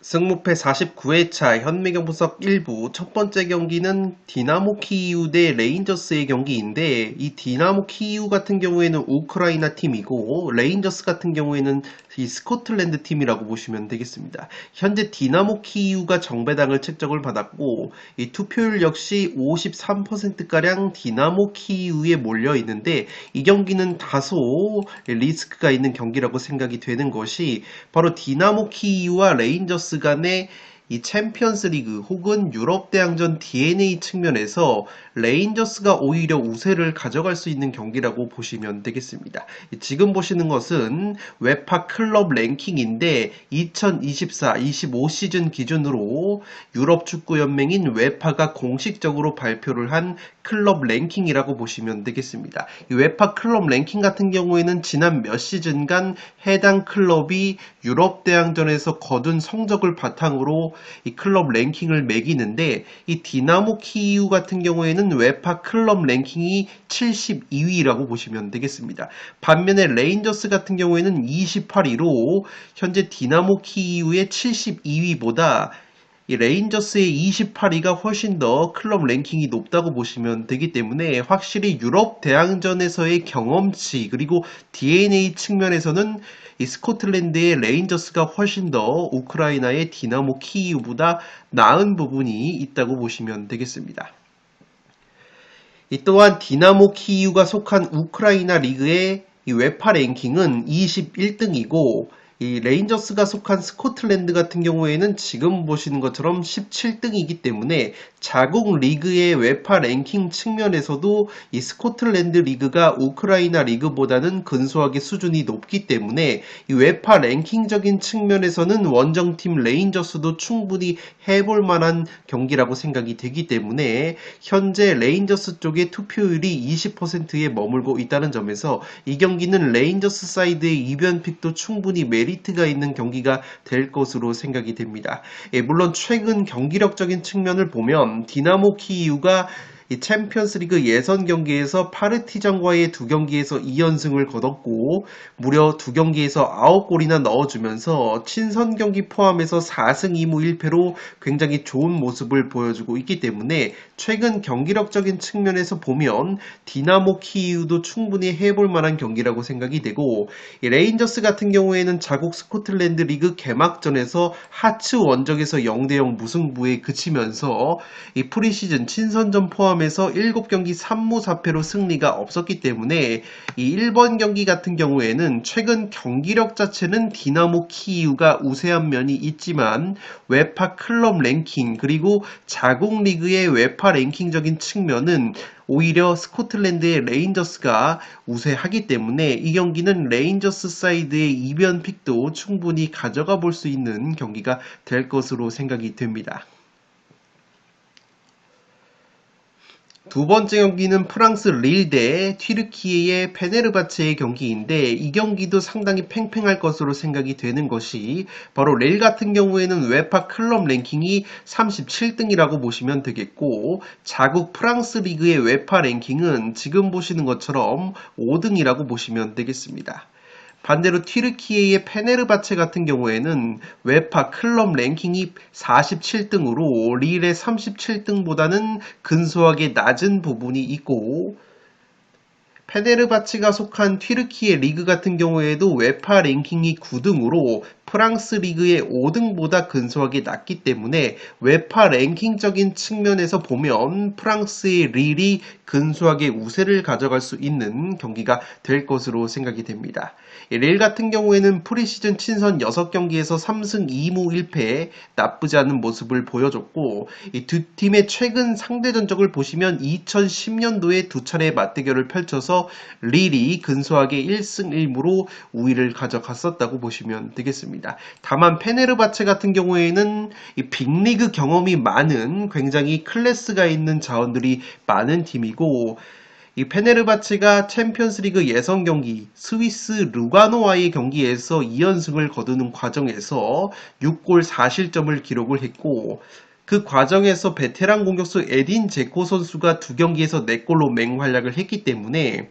승무패 49회차 현미경 분석 1부 첫 번째 경기는 디나모 키이우 대 레인저스의 경기인데, 이 디나모 키이우 같은 경우에는 우크라이나 팀이고 레인저스 같은 경우에는 이 스코틀랜드 팀이라고 보시면 되겠습니다. 현재 디나모 키이우가 정배당을 책정을 받았고, 이 투표율 역시 53%가량 디나모 키이우에 몰려 있는데, 이 경기는 다소 리스크가 있는 경기라고 생각이 되는 것이 바로 디나모 키이우와 레인저스 간의 이 챔피언스 리그 혹은 유럽 대항전 DNA 측면에서 레인저스가 오히려 우세를 가져갈 수 있는 경기라고 보시면 되겠습니다. 지금 보시는 것은 웨파 클럽 랭킹인데 2024-25 시즌 기준으로 유럽 축구 연맹인 웨파가 공식적으로 발표를 한 클럽 랭킹이라고 보시면 되겠습니다. 이 웨파 클럽 랭킹 같은 경우에는 지난 몇 시즌간 해당 클럽이 유럽 대항전에서 거둔 성적을 바탕으로 이 클럽 랭킹을 매기는데, 이 디나모 키이우 같은 경우에는 웨파 클럽 랭킹이 72위라고 보시면 되겠습니다. 반면에 레인저스 같은 경우에는 28위로 현재 디나모 키이우의 72위보다 이 레인저스의 28위가 훨씬 더 클럽 랭킹이 높다고 보시면 되기 때문에 확실히 유럽 대항전에서의 경험치 그리고 DNA 측면에서는 이 스코틀랜드의 레인저스가 훨씬 더 우크라이나의 디나모 키이우보다 나은 부분이 있다고 보시면 되겠습니다. 또한 디나모 키이우가 속한 우크라이나 리그의 이 웨파 랭킹은 21등이고, 이 레인저스가 속한 스코틀랜드 같은 경우에는 지금 보시는 것처럼 17등이기 때문에 자국 리그의 웨파 랭킹 측면에서도 이 스코틀랜드 리그가 우크라이나 리그보다는 근소하게 수준이 높기 때문에 이 웨파 랭킹적인 측면에서는 원정팀 레인저스도 충분히 해볼 만한 경기라고 생각이 되기 때문에 현재 레인저스 쪽의 투표율이 20%에 머물고 있다는 점에서 이 경기는 레인저스 사이드의 이변픽도 충분히 메리트가 있는 경기가 될 것으로 생각이 됩니다. 물론 최근 경기력적인 측면을 보면 디나모 키이우가 이 챔피언스리그 예선 경기에서 파르티잔과의 두 경기에서 2연승을 거뒀고 무려 두 경기에서 9골이나 넣어주면서 친선 경기 포함해서 4승 2무 1패로 굉장히 좋은 모습을 보여주고 있기 때문에 최근 경기력적인 측면에서 보면 디나모 키이우도 충분히 해볼 만한 경기라고 생각이 되고, 이 레인저스 같은 경우에는 자국 스코틀랜드 리그 개막전에서 하츠 원정에서 0대0 무승부에 그치면서 이 프리시즌 친선전 포함 에서 7경기 3무 4패로 승리가 없었기 때문에 이 1번 경기 같은 경우에는 최근 경기력 자체는 디나모 키이우가 우세한 면이 있지만 웨파 클럽 랭킹 그리고 자국 리그의 웨파 랭킹적인 측면은 오히려 스코틀랜드의 레인저스가 우세하기 때문에 이 경기는 레인저스 사이드의 이변픽도 충분히 가져가 볼 수 있는 경기가 될 것으로 생각이 됩니다. 두 번째 경기는 프랑스 릴 대 튀르키예의 페네르바체의 경기인데, 이 경기도 상당히 팽팽할 것으로 생각이 되는 것이 바로 릴 같은 경우에는 웨파 클럽 랭킹이 37등이라고 보시면 되겠고, 자국 프랑스 리그의 웨파 랭킹은 지금 보시는 것처럼 5등이라고 보시면 되겠습니다. 반대로 튀르키예의 페네르바체 같은 경우에는 웨파 클럽 랭킹이 47등으로 릴의 37등보다는 근소하게 낮은 부분이 있고, 페네르바체가 속한 튀르키예 리그 같은 경우에도 웨파 랭킹이 9등으로 프랑스 리그의 5등보다 근소하게 낮기 때문에 웨파 랭킹적인 측면에서 보면 프랑스의 릴이 근소하게 우세를 가져갈 수 있는 경기가 될 것으로 생각이 됩니다. 릴 같은 경우에는 프리시즌 친선 6경기에서 3승 2무 1패 나쁘지 않은 모습을 보여줬고, 이 두 팀의 최근 상대 전적을 보시면 2010년도에 두 차례 맞대결을 펼쳐서 릴이 근소하게 1승 1무로 우위를 가져갔었다고 보시면 되겠습니다. 다만 페네르바체 같은 경우에는 이 빅리그 경험이 많은 굉장히 클래스가 있는 자원들이 많은 팀이고, 이 페네르바체가 챔피언스리그 예선 경기 스위스 루가노와의 경기에서 2연승을 거두는 과정에서 6골 4실점을 기록을 했고, 그 과정에서 베테랑 공격수 에딘 제코 선수가 두 경기에서 4골로 맹활약을 했기 때문에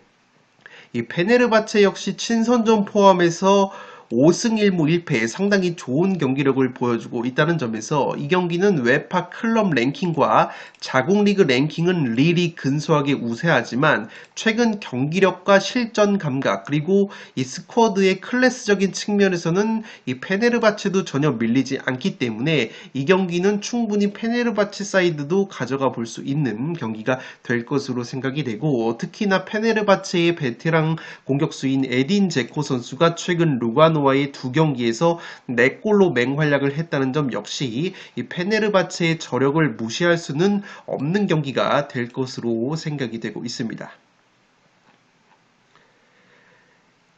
이 페네르바체 역시 친선전 포함해서 5승 1무 1패 상당히 좋은 경기력을 보여주고 있다는 점에서 이 경기는 웨파 클럽 랭킹과 자국 리그 랭킹은 릴이 근소하게 우세하지만 최근 경기력과 실전 감각 그리고 이 스쿼드의 클래스적인 측면에서는 이 페네르바체도 전혀 밀리지 않기 때문에 이 경기는 충분히 페네르바체 사이드도 가져가 볼 수 있는 경기가 될 것으로 생각이 되고, 특히나 페네르바체의 베테랑 공격수인 에딘 제코 선수가 최근 루가노와의 두 경기에서 4골로 맹활약을 했다는 점 역시 이 페네르바체의 저력을 무시할 수는 없는 경기가 될 것으로 생각이 되고 있습니다.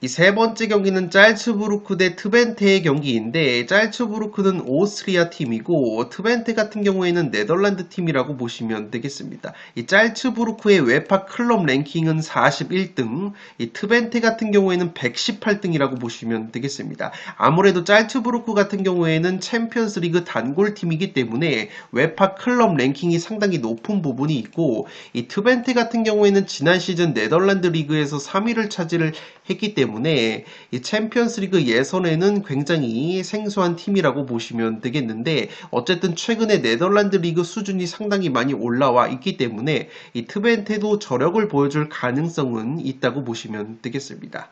이 세 번째 경기는 짤츠부르크 대 트벤테의 경기인데, 짤츠부르크는 오스트리아 팀이고 트벤테 같은 경우에는 네덜란드 팀이라고 보시면 되겠습니다. 이 짤츠부르크의 웨파 클럽 랭킹은 41등, 이 트벤테 같은 경우에는 118등이라고 보시면 되겠습니다. 아무래도 짤츠부르크 같은 경우에는 챔피언스 리그 단골 팀이기 때문에 웨파 클럽 랭킹이 상당히 높은 부분이 있고, 이 트벤테 같은 경우에는 지난 시즌 네덜란드 리그에서 3위를 차지를 했기 때문에 이 챔피언스리그 예선에는 굉장히 생소한 팀이라고 보시면 되겠는데, 어쨌든 최근에 네덜란드 리그 수준이 상당히 많이 올라와 있기 때문에 이 트벤테도 저력을 보여줄 가능성은 있다고 보시면 되겠습니다.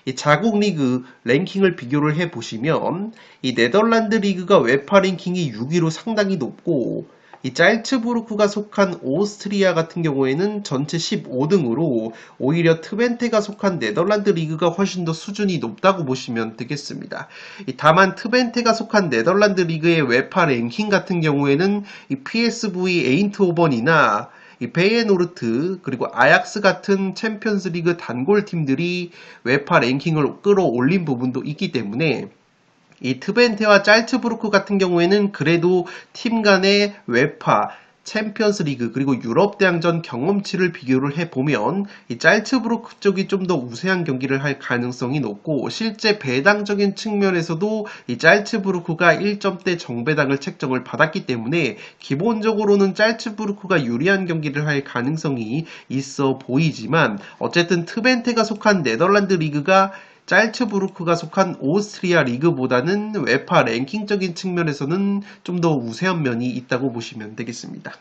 이 자국 리그 랭킹을 비교를 해보시면 이 네덜란드 리그가 웨파 랭킹이 6위로 상당히 높고, 이 짤츠부르크가 속한 오스트리아 같은 경우에는 전체 15등으로 오히려 트벤테가 속한 네덜란드 리그가 훨씬 더 수준이 높다고 보시면 되겠습니다. 다만 트벤테가 속한 네덜란드 리그의 웨파 랭킹 같은 경우에는 이 PSV 에인트호번이나 이 페이에노르트 그리고 아약스 같은 챔피언스 리그 단골 팀들이 웨파 랭킹을 끌어올린 부분도 있기 때문에 이 트벤테와 짤츠부르크 같은 경우에는 그래도 팀 간의 웨파, 챔피언스 리그 그리고 유럽 대항전 경험치를 비교를 해보면 이 짤츠부르크 쪽이 좀 더 우세한 경기를 할 가능성이 높고, 실제 배당적인 측면에서도 이 짤츠부르크가 1점대 정배당을 책정을 받았기 때문에 기본적으로는 짤츠부르크가 유리한 경기를 할 가능성이 있어 보이지만, 어쨌든 트벤테가 속한 네덜란드 리그가 짤츠부르크가 속한 오스트리아 리그보다는 웨파 랭킹적인 측면에서는 좀 더 우세한 면이 있다고 보시면 되겠습니다.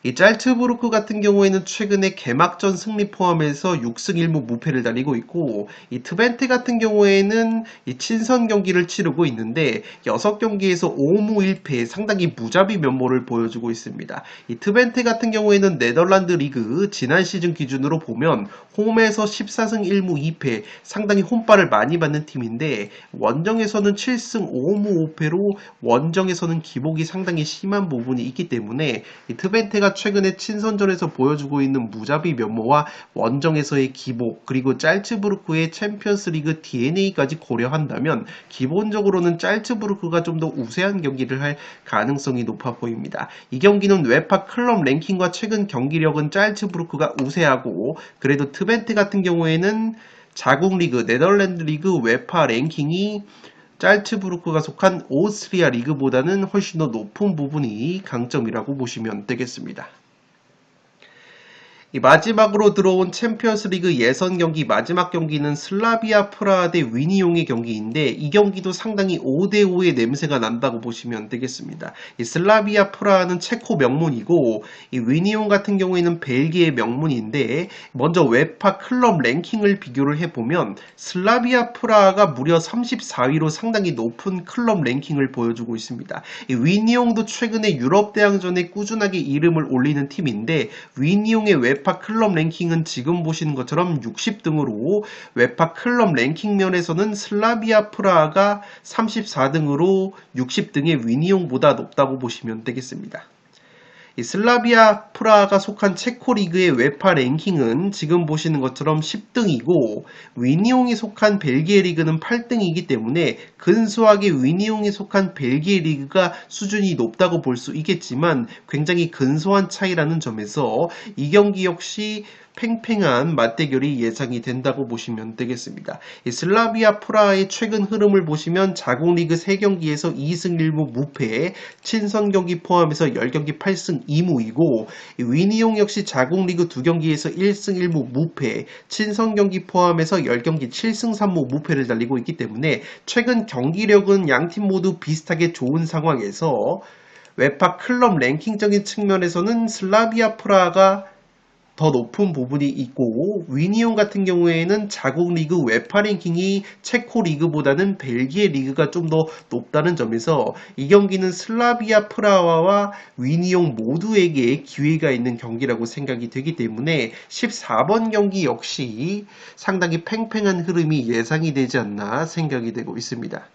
이 짤츠부르크 같은 경우에는 최근에 개막전 승리 포함해서 6승 1무 무패를 달리고 있고, 이 트벤테 같은 경우에는 이 친선 경기를 치르고 있는데 6경기에서 5무 1패 상당히 무자비 면모를 보여주고 있습니다. 이 트벤테 같은 경우에는 네덜란드 리그 지난 시즌 기준으로 보면 홈에서 14승 1무 2패 상당히 홈발을 많이 받는 팀인데, 원정에서는 7승 5무 5패로 원정에서는 기복이 상당히 심한 부분이 있기 때문에 이 트벤테가 최근에 친선전에서 보여주고 있는 무자비 면모와 원정에서의 기복 그리고 짤츠부르크의 챔피언스 리그 DNA까지 고려한다면 기본적으로는 짤츠부르크가 좀 더 우세한 경기를 할 가능성이 높아 보입니다. 이 경기는 웨파 클럽 랭킹과 최근 경기력은 짤츠부르크가 우세하고, 그래도 트벤테 같은 경우에는 자국 리그 네덜란드 리그 웨파 랭킹이 짤츠부르크가 속한 오스트리아 리그보다는 훨씬 더 높은 부분이 강점이라고 보시면 되겠습니다. 이 마지막으로 들어온 챔피언스 리그 예선 경기 마지막 경기는 슬라비아 프라하 대 위니용의 경기인데, 이 경기도 상당히 5대5의 냄새가 난다고 보시면 되겠습니다. 이 슬라비아 프라하는 체코 명문이고, 이 위니용 같은 경우에는 벨기에 명문인데, 먼저 웨파 클럽 랭킹을 비교를 해보면 슬라비아 프라하가 무려 34위로 상당히 높은 클럽 랭킹을 보여주고 있습니다. 이 위니용도 최근에 유럽 대항전에 꾸준하게 이름을 올리는 팀인데, 위니용의 웨파 클럽 랭킹은 지금 보시는 것처럼 60등으로 웨파 클럽 랭킹 면에서는 슬라비아 프라하가 34등으로 60등의 위니용보다 높다고 보시면 되겠습니다. 이 슬라비아 프라하가 속한 체코 리그의 웨파 랭킹은 지금 보시는 것처럼 10등이고, 위니용이 속한 벨기에 리그는 8등이기 때문에 근소하게 위니용이 속한 벨기에 리그가 수준이 높다고 볼 수 있겠지만 굉장히 근소한 차이라는 점에서 이 경기 역시 팽팽한 맞대결이 예상이 된다고 보시면 되겠습니다. 이 슬라비아 프라하의 최근 흐름을 보시면 자국 리그 3경기에서 2승 1무 무패, 친선 경기 포함해서 10경기 8승 2무이고 위니용 역시 자국 리그 2경기에서 1승 1무 무패, 친선 경기 포함해서 10경기 7승 3무 무패를 달리고 있기 때문에 최근 경기력은 양팀 모두 비슷하게 좋은 상황에서 웨파 클럽 랭킹적인 측면에서는 슬라비아 프라하가 더 높은 부분이 있고 위니온 같은 경우에는 자국 리그 웨파 랭킹이 체코 리그보다는 벨기에 리그가 좀 더 높다는 점에서 이 경기는 슬라비아 프라하와 위니온 모두에게 기회가 있는 경기라고 생각이 되기 때문에 14번 경기 역시 상당히 팽팽한 흐름이 예상이 되지 않나 생각이 되고 있습니다.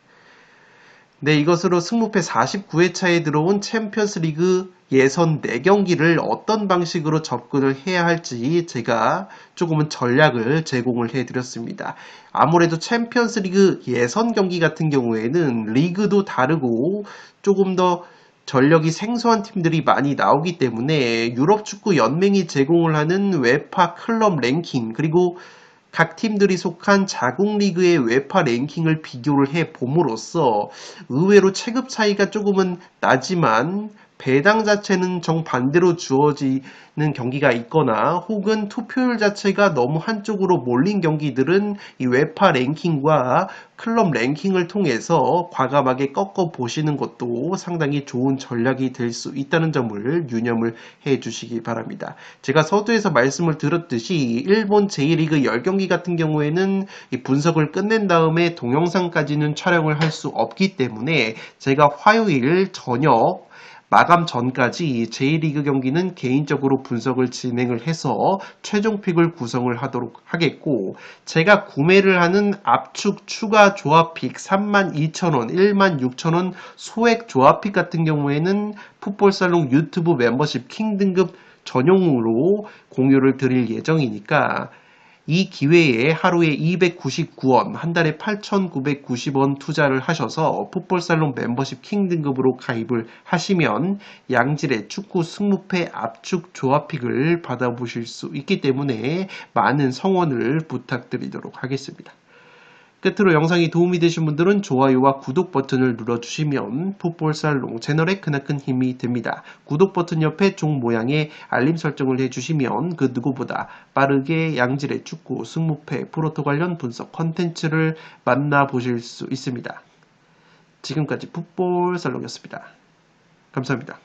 네, 이것으로 승무패 49회차에 들어온 챔피언스 리그 예선 4경기를 어떤 방식으로 접근을 해야 할지 제가 조금은 전략을 제공을 해드렸습니다. 아무래도 챔피언스 리그 예선 경기 같은 경우에는 리그도 다르고 조금 더 전력이 생소한 팀들이 많이 나오기 때문에 유럽 축구 연맹이 제공을 하는 웨파 클럽 랭킹 그리고 각 팀들이 속한 자국 리그의 웨파 랭킹을 비교를 해 봄으로써 의외로 체급 차이가 조금은 나지만 배당 자체는 정반대로 주어지는 경기가 있거나 혹은 투표율 자체가 너무 한쪽으로 몰린 경기들은 이 웨파 랭킹과 클럽 랭킹을 통해서 과감하게 꺾어 보시는 것도 상당히 좋은 전략이 될 수 있다는 점을 유념을 해 주시기 바랍니다. 제가 서두에서 말씀을 드렸듯이 일본 제1리그 10경기 같은 경우에는 이 분석을 끝낸 다음에 동영상까지는 촬영을 할 수 없기 때문에 제가 화요일 저녁 마감 전까지 제1리그 경기는 개인적으로 분석을 진행을 해서 최종 픽을 구성을 하도록 하겠고 제가 구매를 하는 압축 추가 조합픽 32,000원, 16,000원 소액 조합픽 같은 경우에는 풋볼살롱 유튜브 멤버십 킹 등급 전용으로 공유를 드릴 예정이니까 이 기회에 하루에 299원, 한 달에 8,990원 투자를 하셔서 풋볼살롱 멤버십 킹 등급으로 가입을 하시면 양질의 축구 승무패 압축 조합픽을 받아보실 수 있기 때문에 많은 성원을 부탁드리도록 하겠습니다. 끝으로 영상이 도움이 되신 분들은 좋아요와 구독 버튼을 눌러주시면 풋볼살롱 채널에 크나큰 힘이 됩니다. 구독 버튼 옆에 종 모양의 알림 설정을 해주시면 그 누구보다 빠르게 양질의 축구, 승무패, 프로토 관련 분석 컨텐츠를 만나보실 수 있습니다. 지금까지 풋볼살롱이었습니다. 감사합니다.